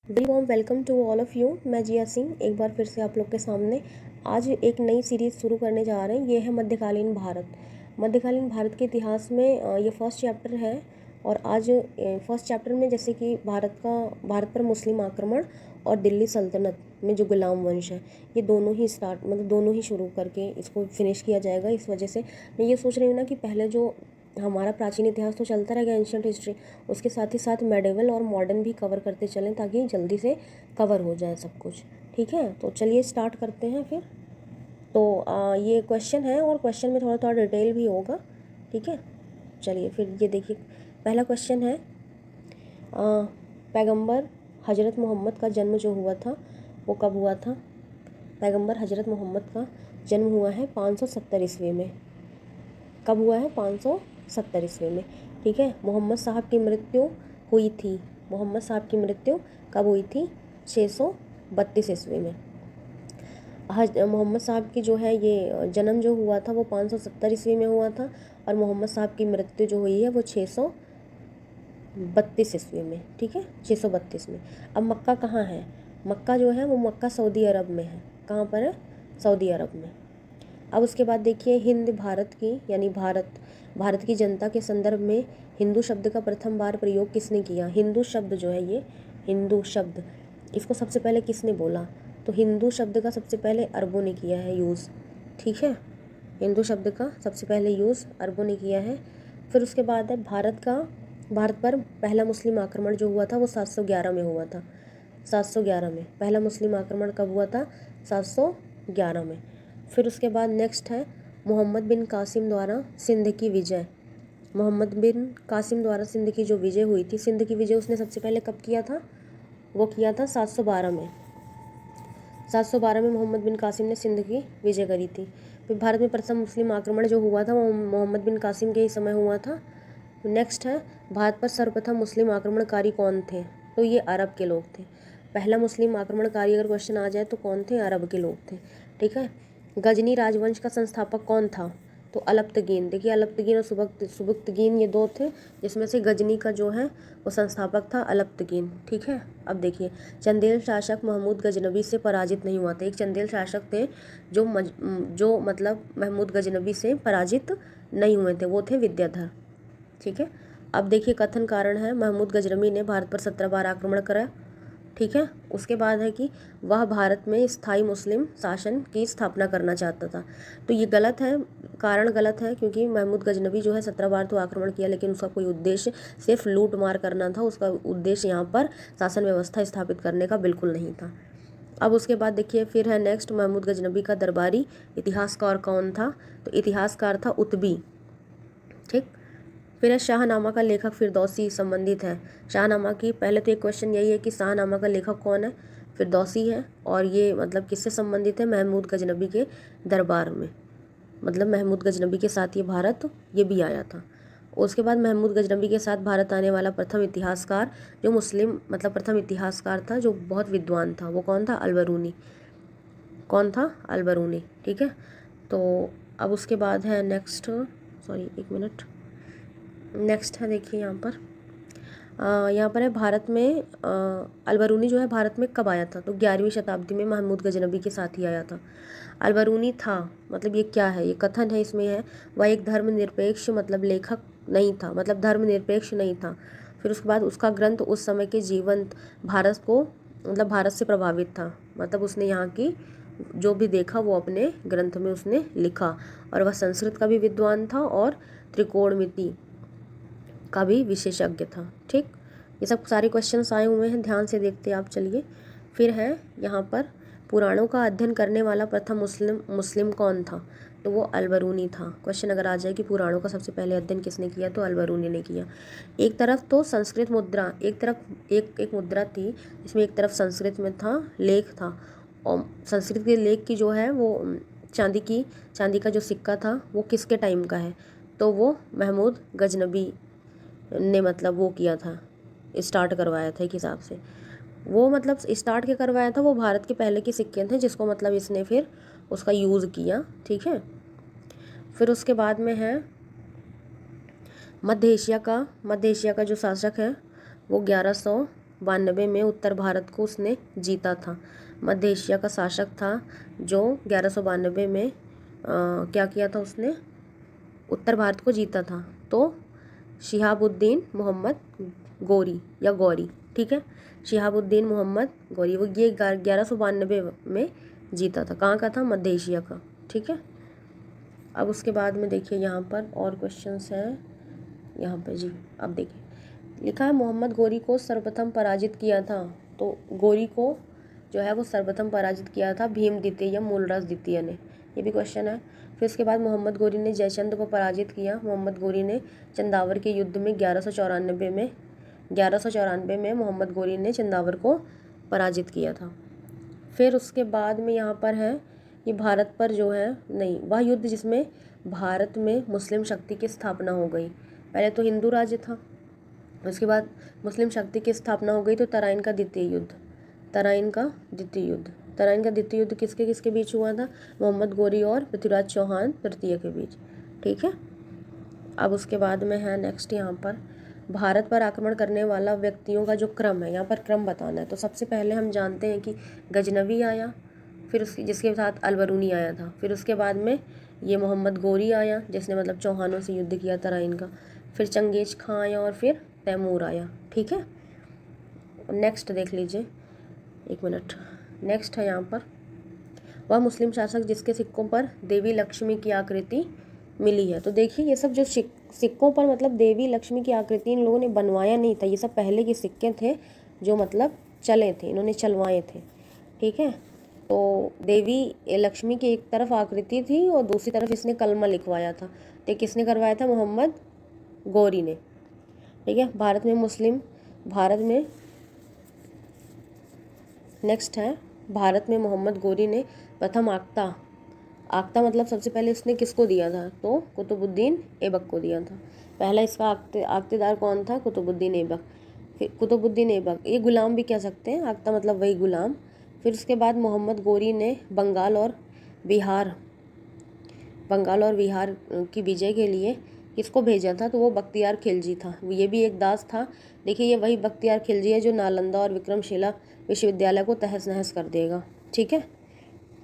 Very warm welcome to all of you. मैं जिया सिंह एक बार फिर से आप लोग के सामने आज एक नई सीरीज़ शुरू करने जा रहे हैं। ये है मध्यकालीन भारत। मध्यकालीन भारत के इतिहास में ये फर्स्ट चैप्टर है। और आज फर्स्ट चैप्टर में जैसे कि भारत पर मुस्लिम आक्रमण और दिल्ली सल्तनत में जो गुलाम वंश है, ये दोनों ही दोनों ही शुरू करके इसको फिनिश किया जाएगा। इस वजह से मैं ये सोच रही हूँ ना कि पहले जो हमारा प्राचीन इतिहास तो चलता रहेगा, एंशियंट हिस्ट्री, उसके साथ ही साथ मेडिवल और मॉडर्न भी कवर करते चलें ताकि जल्दी से कवर हो जाए सब कुछ। ठीक है, तो चलिए स्टार्ट करते हैं फिर। तो ये क्वेश्चन है और क्वेश्चन में थोड़ा थोड़ा डिटेल भी होगा। ठीक है, चलिए फिर ये देखिए। पहला क्वेश्चन है, पैगंबर हज़रत मोहम्मद का जन्म जो हुआ था वो कब हुआ था? पैगंबर हज़रत मोहम्मद का जन्म हुआ है 570 ईस्वी में। कब हुआ है? 570 ईस्वी में। ठीक है, मोहम्मद साहब की मृत्यु हुई थी। मोहम्मद साहब की मृत्यु कब हुई थी? 632 ईस्वी में। मोहम्मद साहब की जो है ये जन्म जो हुआ था वो 570 ईस्वी में हुआ था और मोहम्मद साहब की मृत्यु जो हुई है वो 632 ईस्वी में। ठीक है, 632 में। अब मक्का कहाँ है? मक्का जो है वो मक्का सऊदी अरब में है। कहाँ पर है? सऊदी अरब में। अब उसके बाद देखिए, हिंद भारत की यानी भारत की जनता के संदर्भ में हिंदू शब्द का प्रथम बार प्रयोग किसने किया? हिंदू शब्द जो है, ये हिंदू शब्द, इसको सबसे पहले किसने बोला? तो हिंदू शब्द का सबसे पहले अरबों ने किया है यूज़। ठीक है, हिंदू शब्द का सबसे पहले यूज़ अरबों ने किया है। फिर उसके बाद है भारत पर पहला मुस्लिम आक्रमण जो हुआ था वो 711 में हुआ था। 711 में पहला मुस्लिम आक्रमण कब हुआ था? 711 में। फिर उसके बाद नेक्स्ट है, मोहम्मद बिन कासिम द्वारा सिंध की विजय। मोहम्मद बिन कासिम द्वारा सिंध की जो विजय हुई थी, सिंध की विजय उसने सबसे पहले कब किया था? वो किया था 712 में। 712 में मोहम्मद बिन कासिम ने सिंध की विजय करी थी। फिर भारत में प्रथम मुस्लिम आक्रमण जो हुआ था वो मोहम्मद बिन कासिम के ही समय हुआ था। नेक्स्ट है, भारत पर सर्वप्रथम मुस्लिम आक्रमणकारी कौन थे? तो ये अरब के लोग थे। पहला मुस्लिम आक्रमणकारी अगर क्वेश्चन आ जाए तो कौन थे? अरब के लोग थे। ठीक है, गजनी राजवंश का संस्थापक कौन था? तो अलप्तगीन। देखिए, अलप्तगीन और सुबक्तगीन ये दो थे, जिसमें से गजनी का जो है वो संस्थापक था अलप्तगीन। ठीक है, अब देखिए, चंदेल शासक महमूद गजनबी से पराजित नहीं हुआ था। एक चंदेल शासक थे जो मतलब महमूद गजनबी से पराजित नहीं हुए थे, वो थे विद्याधर। ठीक है, अब देखिए, कथन कारण है, महमूद गजनबी ने भारत पर 17 बार आक्रमण करा। ठीक है, उसके बाद है कि वह भारत में स्थायी मुस्लिम शासन की स्थापना करना चाहता था। तो ये गलत है, कारण गलत है, क्योंकि महमूद गजनबी जो है 17 बार तो आक्रमण किया, लेकिन उसका कोई उद्देश्य सिर्फ लूट मार करना था। उसका उद्देश्य यहाँ पर शासन व्यवस्था स्थापित करने का बिल्कुल नहीं था। अब उसके बाद देखिए, फिर है नेक्स्ट, महमूद गजनबी का दरबारी इतिहासकार कौन था? तो इतिहासकार था उतबी। ठीक, फिर है, शाहनामा का लेखक फिरदौसी संबंधित है। शाहनामा की पहले तो एक क्वेश्चन यही है कि शाहनामा का लेखक कौन है? फिरदौसी है। और ये मतलब किससे संबंधित है? महमूद गजनबी के दरबार में, मतलब महमूद गजनबी के साथ ये भारत ये भी आया था। उसके बाद महमूद गजनबी के साथ भारत आने वाला प्रथम इतिहासकार जो मुस्लिम मतलब प्रथम इतिहासकार था जो बहुत विद्वान था, वो कौन था? अलबरूनी। कौन था? अलबरूनी। ठीक है, तो अब उसके बाद है नेक्स्ट, सॉरी एक मिनट, नेक्स्ट है देखिए यहाँ पर है, भारत में अलबरूनी जो है भारत में कब आया था? तो 11वीं शताब्दी में महमूद गजनबी के साथ ही आया था। अलबरूनी था मतलब ये क्या है? ये कथन है, इसमें है वह एक धर्मनिरपेक्ष मतलब लेखक नहीं था, मतलब धर्मनिरपेक्ष नहीं था। फिर उसके बाद उसका ग्रंथ उस समय के जीवंत भारत को मतलब भारत से प्रभावित था, मतलब उसने यहाँ की जो भी देखा वो अपने ग्रंथ में उसने लिखा। और वह संस्कृत का भी विद्वान था और त्रिकोणमिति का भी विशेषज्ञ था। ठीक, ये सब सारे क्वेश्चंस आए हुए हैं, ध्यान से देखते आप। चलिए, फिर है यहाँ पर, पुराणों का अध्ययन करने वाला प्रथम मुस्लिम कौन था? तो वो अलबरूनी था। क्वेश्चन अगर आ जाए कि पुराणों का सबसे पहले अध्ययन किसने किया, तो अलबरूनी ने किया। एक तरफ तो संस्कृत मुद्रा, एक तरफ एक मुद्रा थी जिसमें एक तरफ संस्कृत में था लेख था, और संस्कृत के लेख की जो है वो चांदी का जो सिक्का था वो किसके टाइम का है? तो वो महमूद गजनबी ने मतलब वो किया था, स्टार्ट करवाया था एक हिसाब से। वो मतलब स्टार्ट क्या करवाया था? वो भारत के पहले के सिक्के थे जिसको मतलब इसने फिर उसका यूज़ किया। ठीक है, फिर उसके बाद में है मध्य एशिया का जो शासक है वो 1192 में उत्तर भारत को उसने जीता था। मध्य एशिया का शासक था जो 1192 में क्या किया था, उसने उत्तर भारत को जीता था। तो शिहाबुद्दीन मोहम्मद गोरी या गौरी, ठीक है, शिहाबुद्दीन मोहम्मद गौरी, वो ये 1192 में जीता था। कहाँ का था? मध्य एशिया का, ठीक है। अब उसके बाद में देखिए यहाँ पर और क्वेश्चंस हैं यहाँ पर जी। अब देखिए लिखा है मोहम्मद गौरी को सर्वप्रथम पराजित किया था। तो गौरी को जो है वो सर्वप्रथम पराजित किया था भीम द्वितीय या मूलराज द्वितीय ने, ये भी क्वेश्चन है। फिर उसके बाद मोहम्मद गौरी ने जयचंद को पराजित किया। मोहम्मद गौरी ने चंदावर के युद्ध में 1194 में मोहम्मद गौरी ने चंदावर को पराजित किया था। फिर उसके बाद में यहाँ पर है कि भारत पर जो है नहीं, वह युद्ध जिसमें भारत में मुस्लिम शक्ति की स्थापना हो गई। पहले तो हिंदू राज्य था, उसके बाद मुस्लिम शक्ति की स्थापना हो गई, तो तराइन का द्वितीय युद्ध, तराइन का द्वितीय युद्ध किसके किसके बीच हुआ था? मोहम्मद गौरी और पृथ्वीराज चौहान तृतीय के बीच, ठीक है। अब उसके बाद में है नेक्स्ट यहाँ पर भारत पर आक्रमण करने वाला व्यक्तियों का जो क्रम है, यहाँ पर क्रम बताना है। तो सबसे पहले हम जानते हैं कि गजनवी आया, फिर उसकी जिसके साथ अलबरूनी आया था, फिर उसके बाद में ये मोहम्मद गौरी आया जिसने मतलब चौहानों से युद्ध किया तराइन का, फिर चंगेज खां आया और फिर तैमूर आया, ठीक है। नेक्स्ट देख लीजिए, एक मिनट, नेक्स्ट है यहाँ पर वह मुस्लिम शासक जिसके सिक्कों पर देवी लक्ष्मी की आकृति मिली है। तो देखिए ये सब जो सिक्कों पर मतलब देवी लक्ष्मी की आकृति इन लोगों ने बनवाया नहीं था, ये सब पहले के सिक्के थे जो मतलब चले थे, इन्होंने चलवाए थे, ठीक है। तो देवी लक्ष्मी की एक तरफ आकृति थी और दूसरी तरफ इसने कलमा लिखवाया था। तो किसने करवाया था? मोहम्मद गौरी ने, ठीक है। भारत में नेक्स्ट है भारत में मोहम्मद गौरी ने प्रथम आख्ता मतलब सबसे पहले उसने किसको दिया था? तो कुतुबुद्दीन ऐबक को दिया था। पहला इसका आख्तेदार कौन था? कुतुबुद्दीन ऐबक। फिर कुतुबुद्दीन ऐबक, ये गुलाम भी कह सकते हैं, आख्ता मतलब वही गुलाम। फिर उसके बाद मोहम्मद गौरी ने बंगाल और बिहार की विजय के लिए किसको भेजा था? तो वो बख्तियार खिलजी था, ये भी एक दास था। देखिए ये वही बख्तियार खिलजी है जो नालंदा और विक्रमशिला विश्वविद्यालय को तहस नहस कर देगा, ठीक है।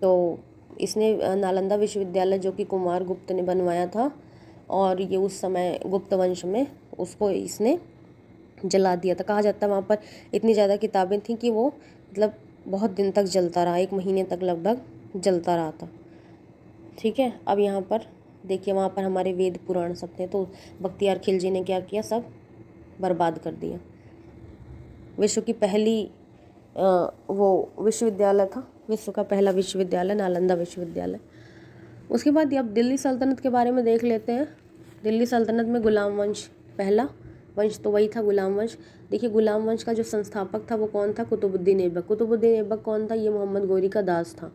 तो इसने नालंदा विश्वविद्यालय जो कि कुमार गुप्त ने बनवाया था और ये उस समय गुप्त वंश में, उसको इसने जला दिया था। कहा जाता है वहाँ पर इतनी ज़्यादा किताबें थीं कि वो मतलब बहुत दिन तक जलता रहा, 1 महीने तक लगभग जलता रहा था, ठीक है। अब यहाँ पर देखिए वहाँ पर हमारे वेद पुराण सब थे, तो बख्तियार खिलजी ने क्या किया? सब बर्बाद कर दिया। विश्व की पहली वो विश्वविद्यालय था, विश्व का पहला विश्वविद्यालय नालंदा विश्वविद्यालय। उसके बाद अब दिल्ली सल्तनत के बारे में देख लेते हैं। दिल्ली सल्तनत में गुलाम वंश, पहला वंश तो वही था गुलाम वंश। देखिए गुलाम वंश का जो संस्थापक था वो कौन था? कुतुबुद्दीन ऐबक। कुतुबुद्दीन ऐबक कौन था? ये मोहम्मद गौरी का दास था,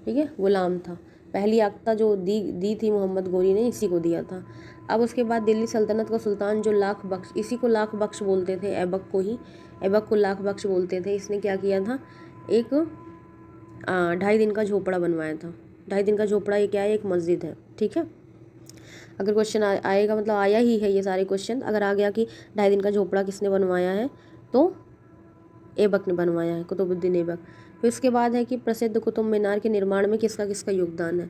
ठीक है, गुलाम था। पहली आख्ता जो दी थी मोहम्मद गौरी ने, इसी को दिया था। अब उसके बाद दिल्ली सल्तनत का सुल्तान जो लाख बख्श, इसी को लाख बख्श बोलते थे, ऐबक को लाख बख्श बोलते थे। इसने क्या किया था? एक 2.5 दिन का झोपड़ा बनवाया था। 2.5 दिन का झोपड़ा ये क्या है? एक मस्जिद है, ठीक है। अगर क्वेश्चन आएगा, मतलब आया ही है ये सारे क्वेश्चन, अगर आ गया कि 2.5 दिन का झोपड़ा किसने बनवाया है, तो ऐबक ने बनवाया है, कुतुबुद्दीन ऐबक। फिर उसके बाद है कि प्रसिद्ध कुतुब मीनार के निर्माण में किसका किसका योगदान है?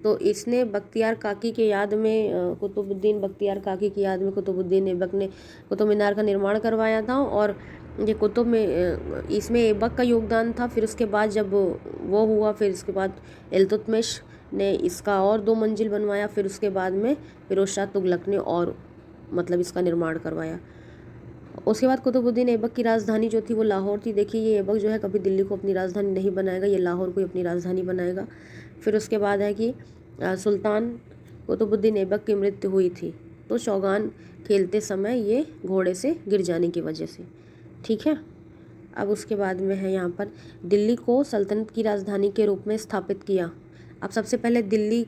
तो इसने बख्तियार काकी के याद में कुतुबुद्दीन बख्तियार काकी की याद में कुतुबुद्दीन ऐबक ने कुतुब मीनार का निर्माण करवाया था। और ये कुतुब में इसमें ऐबक का योगदान था। फिर उसके बाद जब वो हुआ, फिर उसके बाद इल्तुतमिश ने इसका और 2 मंजिल बनवाया। फिर उसके बाद में फिरोज शाह तुगलक ने और मतलब इसका निर्माण करवाया। उसके बाद कुतुबुद्दीन ऐबक की राजधानी जो थी वो लाहौर थी। देखिए ये ऐबक जो है कभी दिल्ली को अपनी राजधानी नहीं बनाएगा, ये लाहौर को ही अपनी राजधानी बनाएगा। फिर उसके बाद है कि सुल्तान कुतुबुद्दीन ऐबक की मृत्यु हुई थी, तो चौगान खेलते समय ये घोड़े से गिर जाने की वजह से, ठीक है। अब उसके बाद में है यहाँ पर दिल्ली को सल्तनत की राजधानी के रूप में स्थापित किया। अब सबसे पहले दिल्ली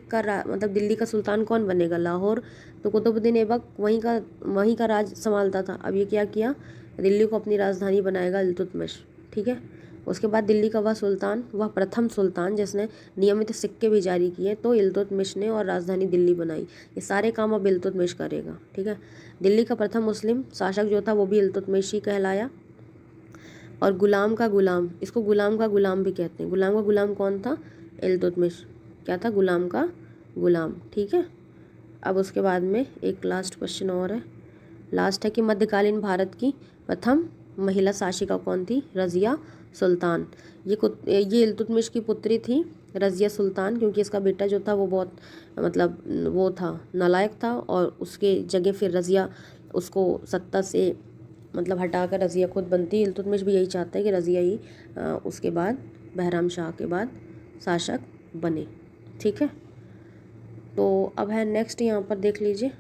का सुल्तान कौन बनेगा? लाहौर। तो कुतुबुद्दीन ऐबक वहीं का राज संभालता था। अब ये क्या किया? दिल्ली को अपनी राजधानी बनाएगा इल्तुतमिश, ठीक है। उसके बाद दिल्ली का वह प्रथम सुल्तान जिसने नियमित सिक्के भी जारी किए, तो इल्तुतमिश ने और राजधानी दिल्ली बनाई। ये सारे काम अब इल्तुतमिश करेगा, ठीक है। दिल्ली का प्रथम मुस्लिम शासक जो था वो भी इल्तुतमिश ही कहलाया। और गुलाम का गुलाम, इसको गुलाम का गुलाम भी कहते हैं। गुलाम का गुलाम कौन था? इल्तुतमिश। क्या था? गुलाम का गुलाम। ठीक है। अब उसके बाद में एक लास्ट क्वेश्चन और है, लास्ट है कि मध्यकालीन भारत की प्रथम महिला शासिका कौन थी? रज़िया सुल्तान। ये इल्तुतमिश की पुत्री थी रज़िया सुल्तान, क्योंकि इसका बेटा जो था वो बहुत मतलब वो था, नालायक था, और उसके जगह फिर रज़िया उसको सत्ता से मतलब हटाकर रज़िया खुद बनती। इल्तुतमिश भी यही चाहता है कि रज़िया ही उसके बाद बहराम शाह के बाद शासक बने। ठीक है। तो अब है नेक्स्ट, यहाँ पर देख लीजिए।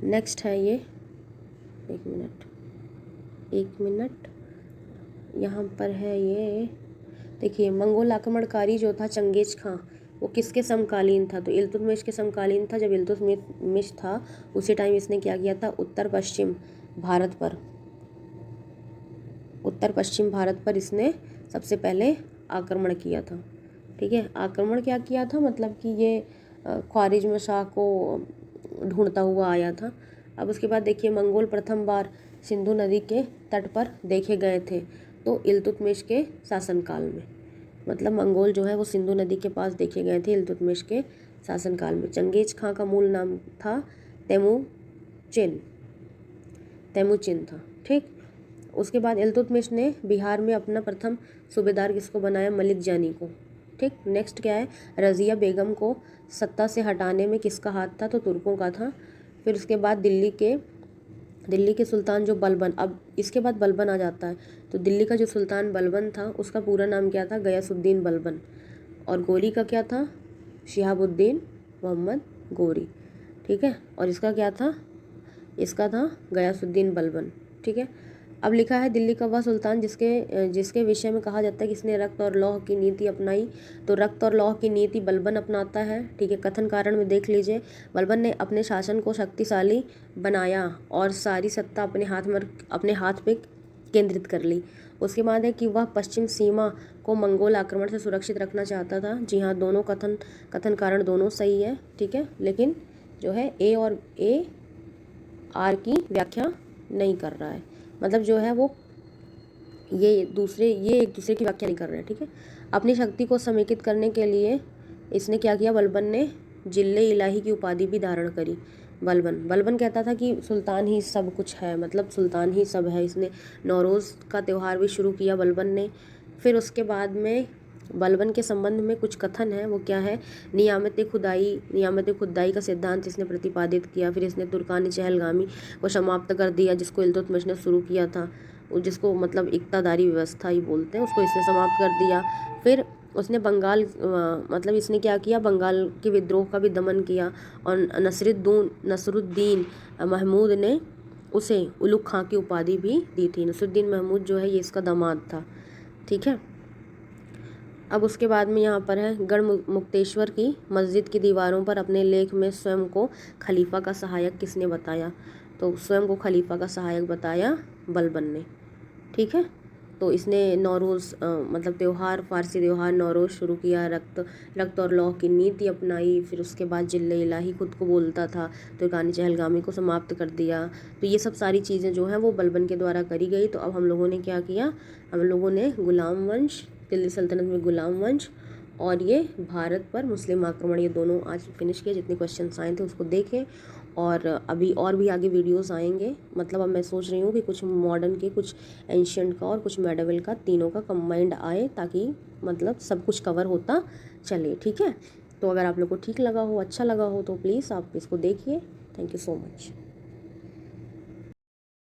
नेक्स्ट है ये, एक मिनट यहाँ पर है ये, देखिए मंगोल आक्रमणकारी जो था चंगेज खां, वो किसके समकालीन था? तो इल्तुतमिश के समकालीन था। जब इल्तुतमिश था उसी टाइम इसने क्या किया था? उत्तर पश्चिम भारत पर इसने सबसे पहले आक्रमण किया था। ठीक है। आक्रमण क्या किया था? मतलब कि ये ख्वारिज़्म शाह को ढूंढता हुआ आया था। अब उसके बाद देखिए मंगोल प्रथम बार सिंधु नदी के तट पर देखे गए थे, तो इल्तुतमिश के शासनकाल में। मतलब मंगोल जो है वो सिंधु नदी के पास देखे गए थे इल्तुतमिश के शासनकाल में। चंगेज खां का मूल नाम था तैमूचिन था। ठीक। उसके बाद इल्तुतमिश ने बिहार में अपना प्रथम सूबेदार किसको बनाया? मलिक जानी को। ठीक। नेक्स्ट क्या है? रज़िया बेगम को सत्ता से हटाने में किसका हाथ था? तो तुर्कों का था। फिर उसके बाद दिल्ली के सुल्तान जो बलबन, अब इसके बाद बलबन आ जाता है, तो दिल्ली का जो सुल्तान बलबन था उसका पूरा नाम क्या था? गयासुद्दीन बलबन। और गोरी का क्या था? शिहाबुद्दीन मोहम्मद गोरी। ठीक है। और इसका क्या था? इसका था गयासुद्दीन बलबन। ठीक है। अब लिखा है दिल्ली का वह सुल्तान जिसके विषय में कहा जाता है कि इसने रक्त और लौह की नीति अपनाई। तो रक्त और लौह की नीति बलबन अपनाता है। ठीक है। कथन कारण में देख लीजिए, बलबन ने अपने शासन को शक्तिशाली बनाया और सारी सत्ता अपने हाथ पे केंद्रित कर ली। उसके बाद है कि वह पश्चिम सीमा को मंगोल आक्रमण से सुरक्षित रखना चाहता था। जी हाँ, दोनों कथन कारण दोनों सही है। ठीक है। लेकिन जो है ए आर की व्याख्या नहीं कर रहा है, मतलब जो है वो ये एक दूसरे की व्याख्या नहीं कर रहे हैं। ठीक है। अपनी शक्ति को समेकित करने के लिए इसने क्या किया? बलबन ने जिले इलाही की उपाधि भी धारण करी। बलबन कहता था कि सुल्तान ही सब कुछ है, मतलब सुल्तान ही सब है। इसने नौरोज़ का त्यौहार भी शुरू किया बलबन ने। फिर उसके बाद में बलबन के संबंध में कुछ कथन है, वो क्या है? नियामत खुदाई का सिद्धांत इसने प्रतिपादित किया। फिर इसने तुर्कानी चहलगामी को समाप्त कर दिया, जिसको इल्तुतमिश ने शुरू किया था, जिसको मतलब इक्तादारी व्यवस्था ही बोलते हैं, उसको इसने समाप्त कर दिया। फिर उसने मतलब इसने क्या किया? बंगाल के विद्रोह का भी दमन किया, और नसरुद्दीन महमूद ने उसे उलुग खां की उपाधि भी दी थी। नसरुद्दीन महमूद जो है ये इसका दामाद था। ठीक है। अब उसके बाद में यहाँ पर है गढ़ मुक्तेश्वर की मस्जिद की दीवारों पर अपने लेख में स्वयं को खलीफा का सहायक किसने बताया? तो स्वयं को खलीफा का सहायक बताया बलबन ने। ठीक है। तो इसने नौरोज़ मतलब फारसी त्यौहार नौरोज़ शुरू किया। रक्त और लौह की नीति अपनाई। फिर उसके बाद जिले इलाही खुद को बोलता था। तुर्कानी चहलगामी को समाप्त कर दिया। तो ये सब सारी चीज़ें जो हैं वो बलबन के द्वारा करी गई। तो अब हम लोगों ने क्या किया? हम लोगों ने गुलाम वंश, दिल्ली सल्तनत में गुलाम वंश, और ये भारत पर मुस्लिम आक्रमण, ये दोनों आज फिनिश किए। जितने क्वेश्चंस आए थे उसको देखें, और अभी और भी आगे वीडियोस आएंगे। मतलब अब मैं सोच रही हूँ कि कुछ मॉडर्न के, कुछ एंशियंट का और कुछ मेडिवल का, तीनों का कंबाइंड आए, ताकि मतलब सब कुछ कवर होता चले। ठीक है। तो अगर आप लोग को ठीक लगा हो, अच्छा लगा हो, तो प्लीज़ आप इसको देखिए। Thank you so much.